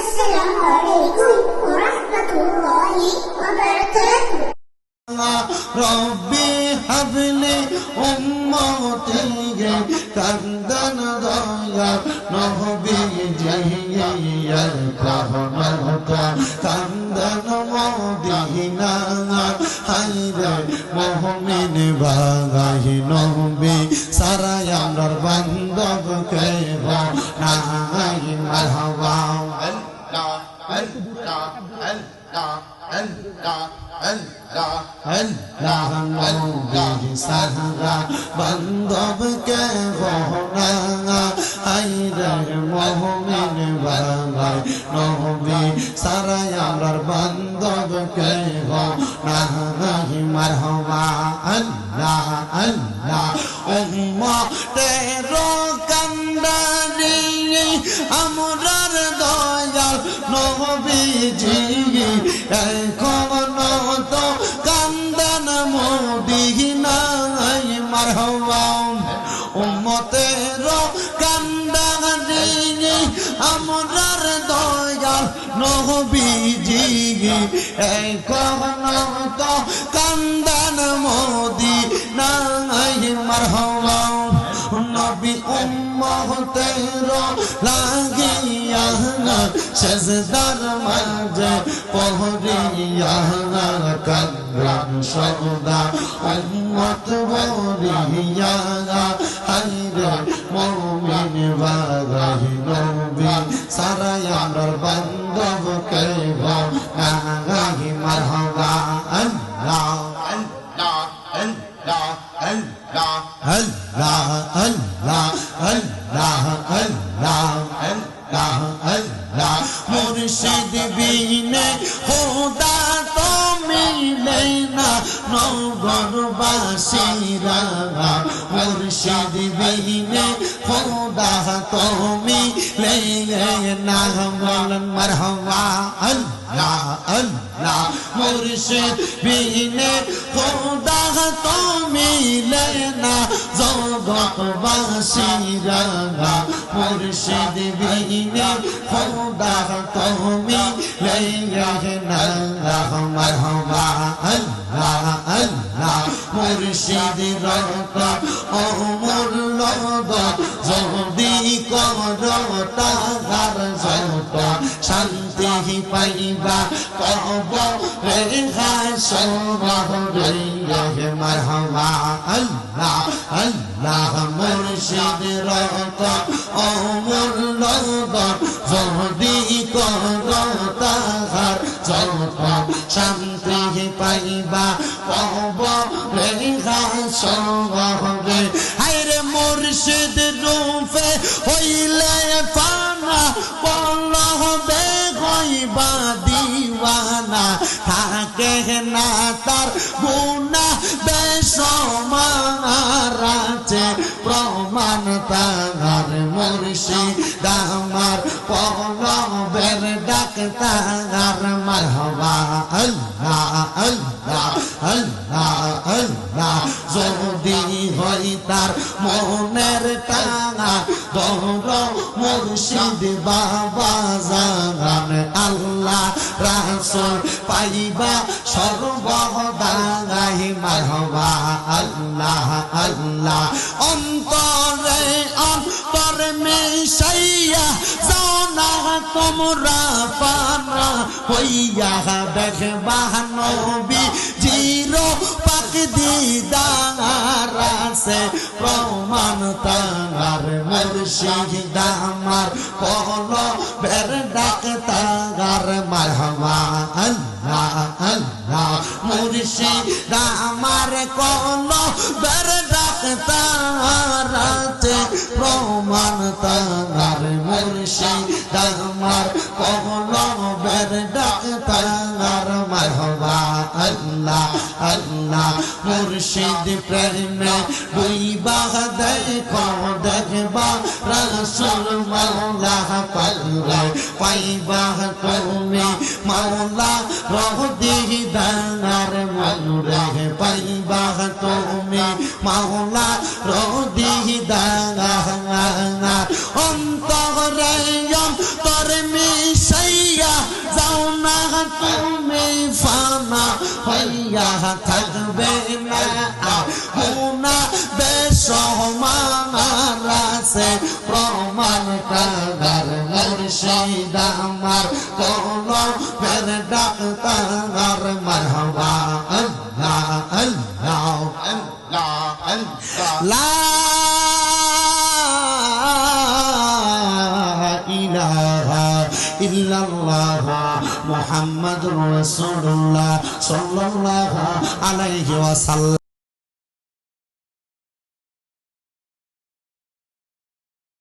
আসসালামু আলাইকুম ওয়া রাহমাতুল্লাহি ওয়া বারাকাতুহু রব্বি হাবলি উম্মতি কান্দন দয়া নবী জিয়ার রহমত কান্দন মদিনা হায়রে মুমিন বাগাই নবী সারা আমরার বান্দব কে নাই মারহাবা আল্লাহ আল্লাহ আল্লাহ আল্লাহ আল্লাহ নবী সারা বান্দব কে গোনা আইরে মুমিন বাগাই নবী সারা আমরার বান্দব কে গোনা মারহাবা আল্লাহ আল্লাহ উম্মতের কান্দানি আমরার দয়াল নবীজি এখন তো কান্দন মদিনায় মারহাবা উম্মতের কান্দানি আমরার দয়াল নবীজি এখন তো কান্দন মদিনায় মারহাবা নবী উম্মতের লাগিয়া সেজদার মাঝে পহরিয়া কান্দান সদা উম্মত বরিয়া হায়রে মুমিন বাগাই নবী সারা আমরার বান্দব কে গাহি মারহাবা আল্লাহ আল্লাহ আল্লাহ আল্লাহ আল্লাহ আল্লাহ আল্লাহ আল্লাহ আল্লাহ আল্লাহ মুর্শিদ বিনে খোদা তো মিলে না নগরবাসীরা মুর্শিদ বিনে খোদা তো মিলে না বলেন মারহাবা আল্লাহ আল্লাহ মুর্শিদ বিনে খোদা তো মিলে না জগৎবাসীরা মুর্শিদ বিনে খোদা তো মিলে না মারহাবা আল্লাহ আল্লাহ মুর্শিদ রত অমূল্য যদি করতা হার যত শান্তি পাইবা কব রেখা সবরে মারহাবা আল্লাহ আল্লাহ মুর্শিদ রত অমূল্য যদি করতা হার যত শান্তি পাইবা কব রেখা সবরে হায়রে মুর্শিদ রূপে হইলে ফানা বল্লহ বে হইবা দিওয়ানা থাকে না তার গুনাহ বেসমার আছে প্রমাণ তার মুর্শিদ আমার পলবের ডাক তার মারহাবা আল্লাহ আল্লাহ আল্লাহ আল্লাহ যদি হয় তার মনের টানা দৌড় মুর্শিদ বাবা জাগান আল্লাহ রাসূল পাইবা সর্বদাই মারহাবা আল্লাহ আল্লাহ অন্তরে অন্তরে মিশাইয়া জানা তোমরা পানা হইয়া দেখবা নবী জিরো পাক দিদার আছে প্রমাণ তার মুর্শিদ আমার কলবের ডাক তার মারহাবা আল্লাহ আল্লাহ মুর্শিদ আমার কলবের ডাক তার আছে প্রমাণ তার মুর্শিদ আমার কলবের ডাক তার মারহাবা আল্লাহ আল্লাহ মুর্শিদ প্রেমে দুইবা দেখো দেখবা রাসূল মাওলা পাল্লা পাইবা তুমি মাওলা রহদিদার মনুরে পাইবা তুমি মাওলা রহদিদার অন্তরে অন্তরে মিশাই তুমি ফানা হইয়া থাকবে না গুনা বেসমান আছে প্রমাণ কাগার মুর্শিদ আমার কলমের ডাক্তার মারহাবা আল্লাহ আল্লাহ লা ইলাহা ইল্লাল্লাহ মুহাম্মাদুর রাসূলুল্লাহ সাল্লাল্লাহু আলাইহি ওয়াসাল্লাম।